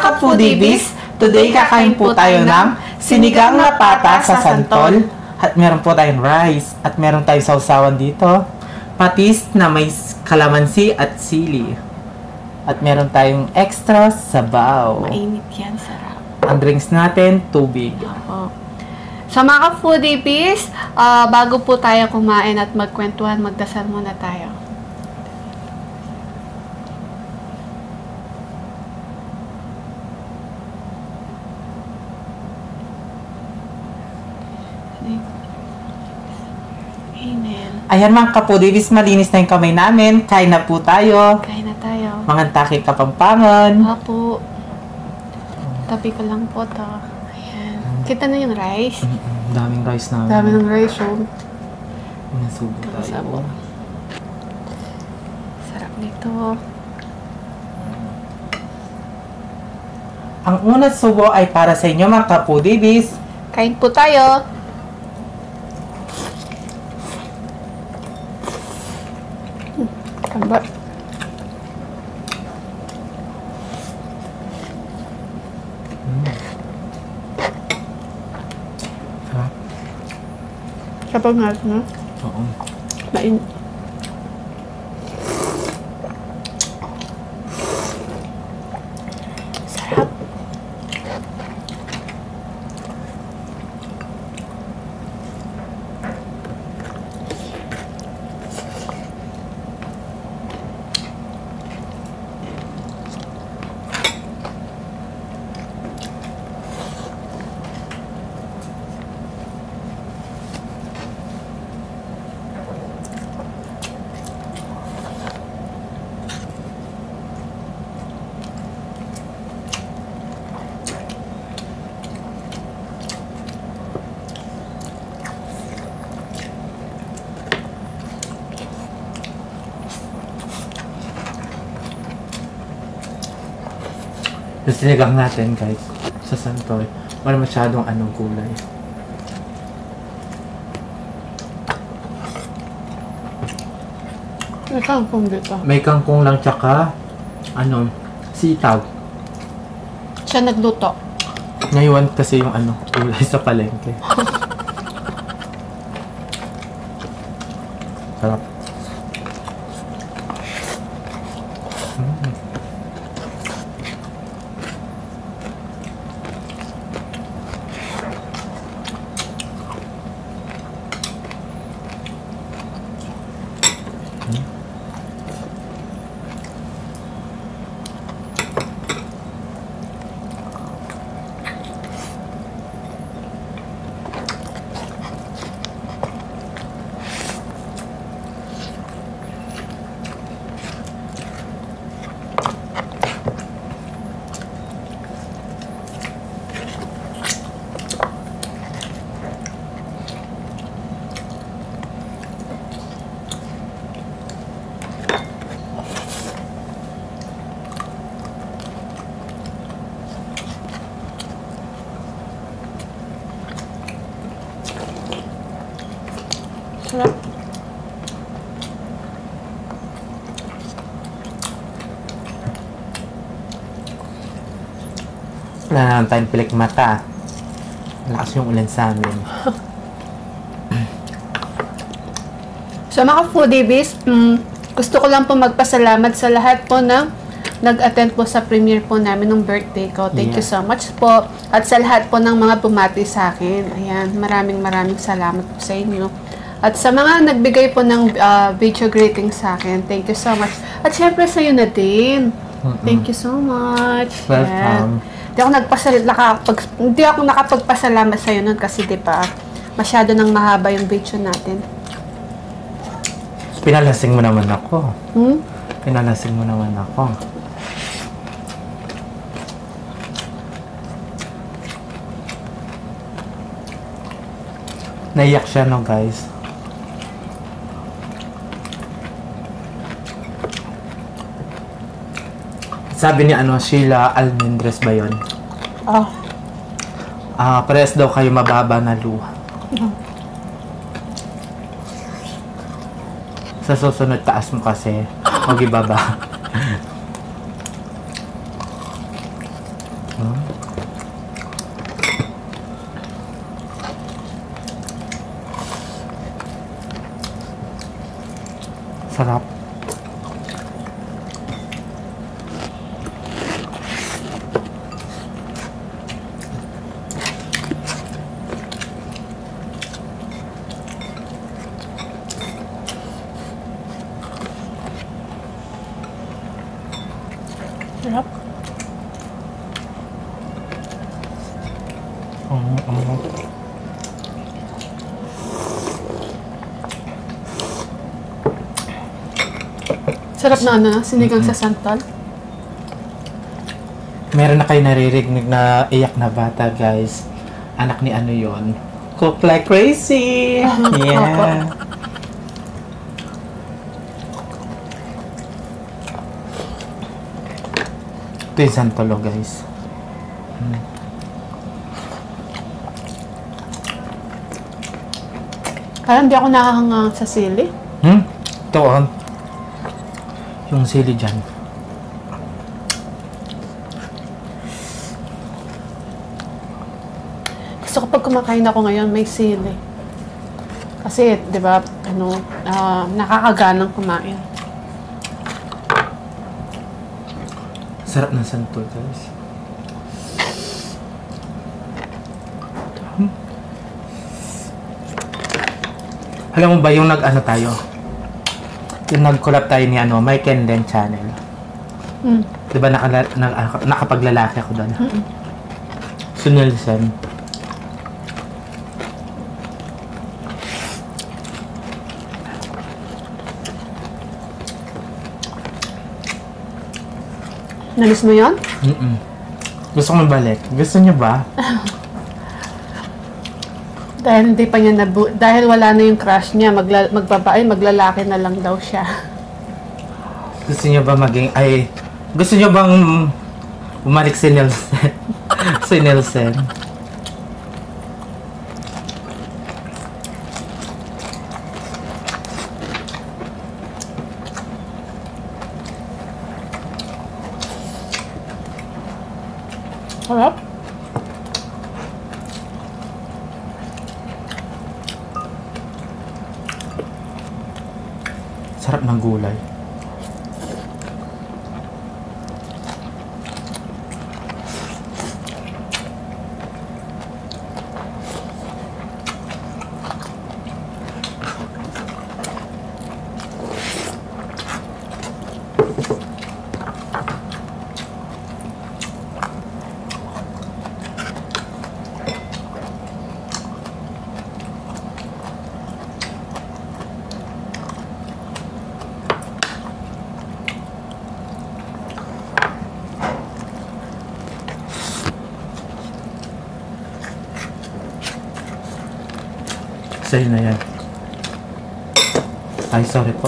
ka-foodies, today kakain po tayo ng sinigang na pata sa santol. At meron po tayong rice. At meron tayong sausawan dito. Patis na may kalamansi at sili. At meron tayong extra sabaw. Mainit yan, sarap. Ang drinks natin, tubig. Opo. Sa mga ka-foodies, bago po tayo kumain at magkwentuhan, magdasal muna tayo. Amen. Ayan mga ka-foodies, malinis na yung kamay namin. Kain na po tayo. Kain na tayo. Mga taki kapampangan. Opo. Tabi ko lang po to. Ayan. Kita na yung rice. Daming rice namin. Dami ng rice, oh. Nasubo tayo. Sabo. Sarap nito. Ang unang subo ay para sa inyo mga ka-foodies. Kain po tayo. Tamba. Sarap. Kapag ngat na. Oo. Main. Sarap. Yung sinigang natin guys, sa santol. Wala masyadong anong gulay. May kangkong dito. May kangkong lang tsaka, sitaw. Siya nagluto. Ngayon kasi yung gulay sa palengke. Sarap. Sarap. Wala naman tayong pilik mata. Lakas yung ulan sa amin. So mga foodies, gusto ko lang po magpasalamat sa lahat po na nag-attend po sa premiere po namin ng birthday ko. Thank you so much po. At sa lahat po ng mga bumati sa akin. Ayan, maraming salamat po sa inyo. At sa mga nagbigay po ng video greeting sa akin, thank you so much. At syempre sa'yo na din. Thank you so much. Welcome. Hindi ako nakapagpasalamat sa'yo nun kasi di ba masyado nang mahaba yung video natin. Pinalasing mo naman ako. Hmm? Pinalasing mo naman ako. Naiyak siya no guys. Sabi ni Sheila Almendres ba yun? Parehas daw kayo mababa na luha. Sa susunod taas mo kasi. Huwag ibaba. Sarap. Sarap. Sarap na ano, sinigang sa santol. Meron na kayo naririnig na iyak na bata, guys. Anak ni ano yon? Cook like crazy! Yeah. Ito yung santolo, guys. Parang di ako nakahangang sa sili. Ito, yung sili dyan. Gusto ko pag kumakain ako ngayon, may sili. Kasi, di ba, ano, nakakaganang kumain. Sarap ng santol, guys. Alam mo ba yung nag-ano tayo? Yung nag-collab tayo ni ano, Mike and Den channel. Diba nakapaglalaki ako doon? Sunil Sen. Nalis mo yun? Gusto ko mabalik. Gusto niyo ba? Dahil hindi pa niya dahil wala na yung crush niya, maglalaki na lang daw siya. Gusto niyo ba gusto niyo bang bumalik si Nelson? Si Nelson. Sarap. Sarap ng gulay. Sa'yo na yan. Ay, sorry po.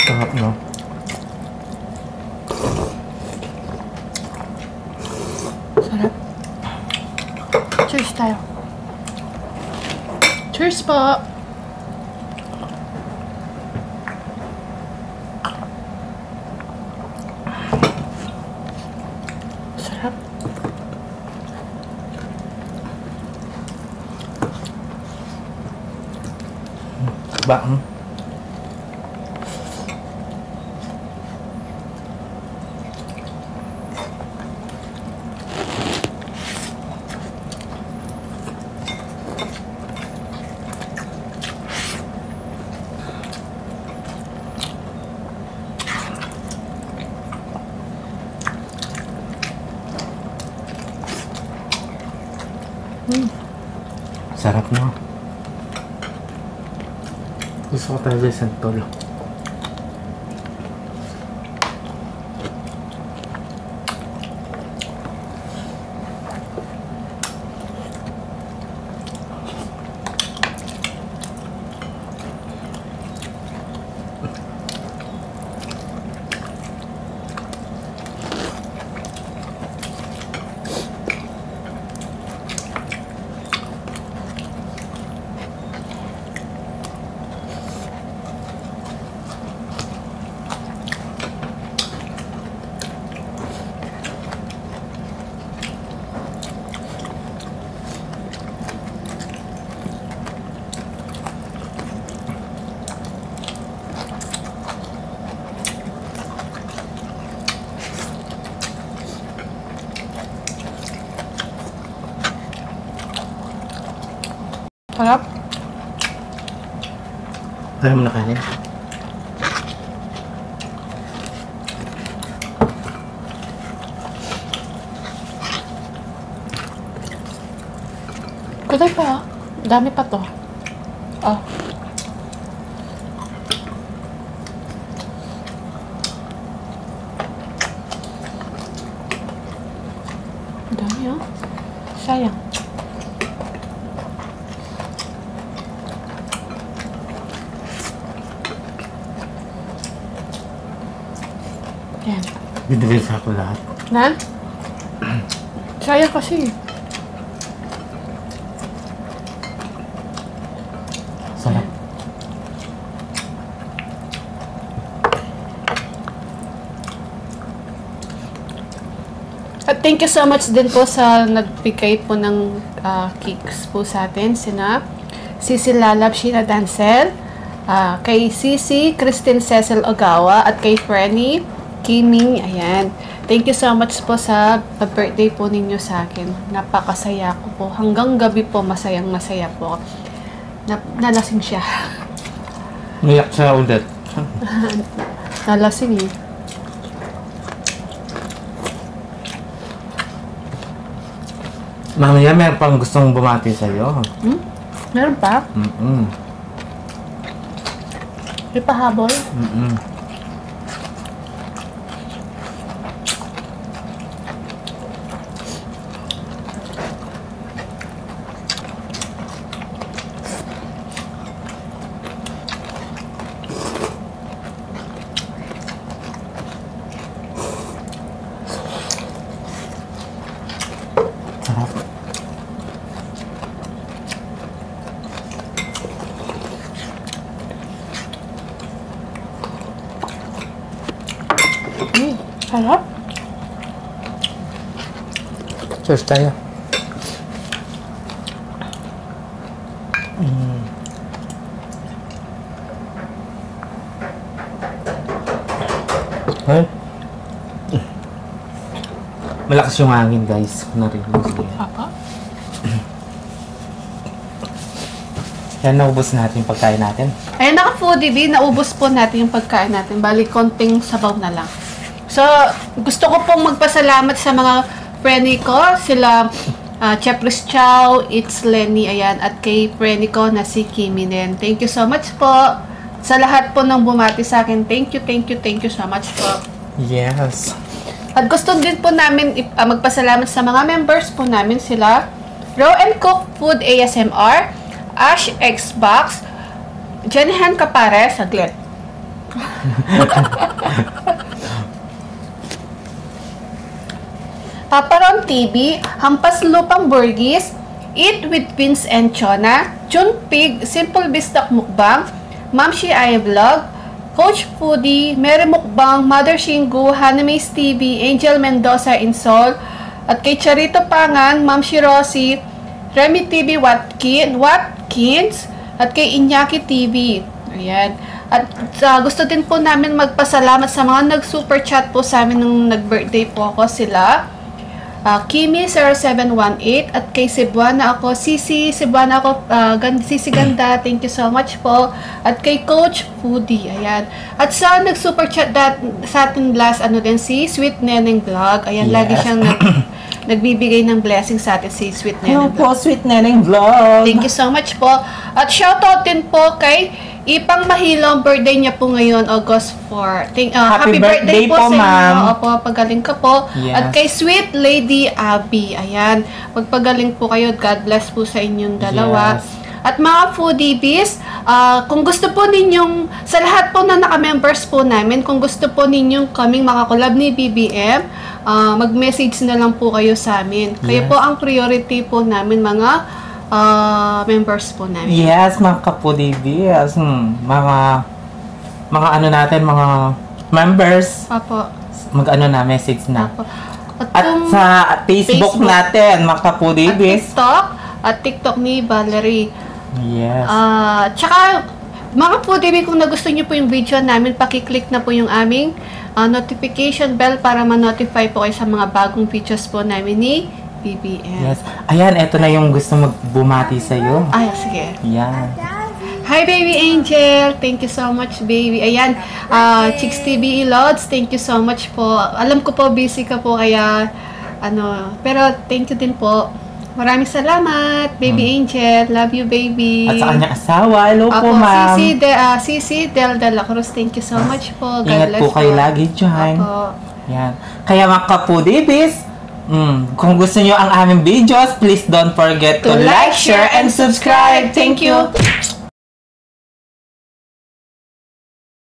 Sarap, no? Sarap. Cheers tayo. Cheers po! Sarap. Ba? Sarap, no? Gusto ko talaga yung santol. Sarap. Ayaw mo na kanin? Kuday pa, dami pa to. Oh. Dami, oh. Sayang. Yan. Binigay sa ako lahat. Na? Sayang kasi. Sarap. At thank you so much din po sa nagbigay po ng cakes po sa atin. Sina Sisi Lalab, Sheena Dancel, kay Sisi, Christine Cecil Ogawa, at kay Frenny Kiming. Ayan. Thank you so much po sa birthday po ninyo sa akin. Napakasaya ko po. Hanggang gabi po, masayang masaya po. Nalasing siya. Niyak siya ulit. Nalasing eh. Mamaya meron pang gustong bumati sa'yo. Meron pa? Ipahabol? Sarap. Sarap? Cheers tayo. Ay. Malakas yung hangin, guys. Narinig niyo. Papa? Yan, naubos natin yung pagkain natin. Ayan, naka-foodie B, naubos po natin yung pagkain natin. Bali, konting sabaw na lang. So, gusto ko pong magpasalamat sa mga preni ko. Sila, Chef Chris Chow, It's Lenny, ayan, at kay preni ko na si Kimi din. Thank you so much po. Sa lahat po ng bumati sa akin, thank you so much po. Yes. At gusto din po namin magpasalamat sa mga members po namin sila. Raw and Cook Food ASMR, Ash Xbox, Jennihan Kapare, saglit. Paparon TV, Hampas Lupang Burgis, Eat with Vince and Chona, Jun Pig, Simple Bistak Mukbang, Mamshi I Vlog, Coach Foodie, Mary Mukbang, Mother Shingu, Hanamis TV, Angel Mendoza Insol, at kay Charito Pangan, Mamshi Rossi, Remy TV Watkins, at kay Inyaki TV. Ayan. At gusto din po namin magpasalamat sa mga nag-super chat po sa amin nung nag-birthday po ako sila. Kimi 0718 at kay Cebuana ako, Sisi Cebuana ako, Sisi Ganda, thank you so much po. At kay Coach Foodie, ayan. At sa nag-super chat sa ating last, si Sweet Neneng Vlog, ayan, Yes. lagi siyang nagbibigay ng blessing sa atin si Sweet Hello Neneng po, Sweet Neneng Vlog. Thank you so much po. At shoutout din po kay Ipang Mahilong, birthday niya po ngayon, August 4. Happy birthday po sa ma'am. inyo. Opo, pagaling ka po. Yes. At kay Sweet Lady Abby, ayan, magpagaling po kayo. God bless po sa inyong dalawa. Yes. At mga foodiebies, kung gusto po ninyong, sa lahat po na naka-members po namin, kung gusto po ninyong kaming makakulab ni BBM, mag-message na lang po kayo sa amin. Kayo Yes. po ang priority po namin, mga members po namin. Yes, mga kapudibis. Mga ano natin, mga members. Apo. Mag-ano na, message na. Apo. At sa Facebook natin, mga kapudibis. At TikTok ni Valerie. Yes. Tsaka, mga foodie, kung nagustuhan niyo po yung video namin, pakiclick na po yung aming notification bell para ma-notify po kayo sa mga bagong videos po namin ni BBM. Yes. Ayan, eto na yung gusto magbumati sa'yo. Ay, sige. Yan. Hi, Baby Angel! Thank you so much, baby. Ayan, Chicks TV Lods, thank you so much po. Alam ko po, busy ka po, kaya, pero thank you din po. Maraming salamat, Baby Angel. Love you, baby. At sa kanyang asawa, hello po, Apo, ma'am. Cici Del de la Cruz, thank you so much po. God Ingat bless po kayo lagi dyan. Apo. Yan. Kaya mga kapudibis, kung gusto nyo ang aming videos, please don't forget to like, share, and subscribe. Thank you!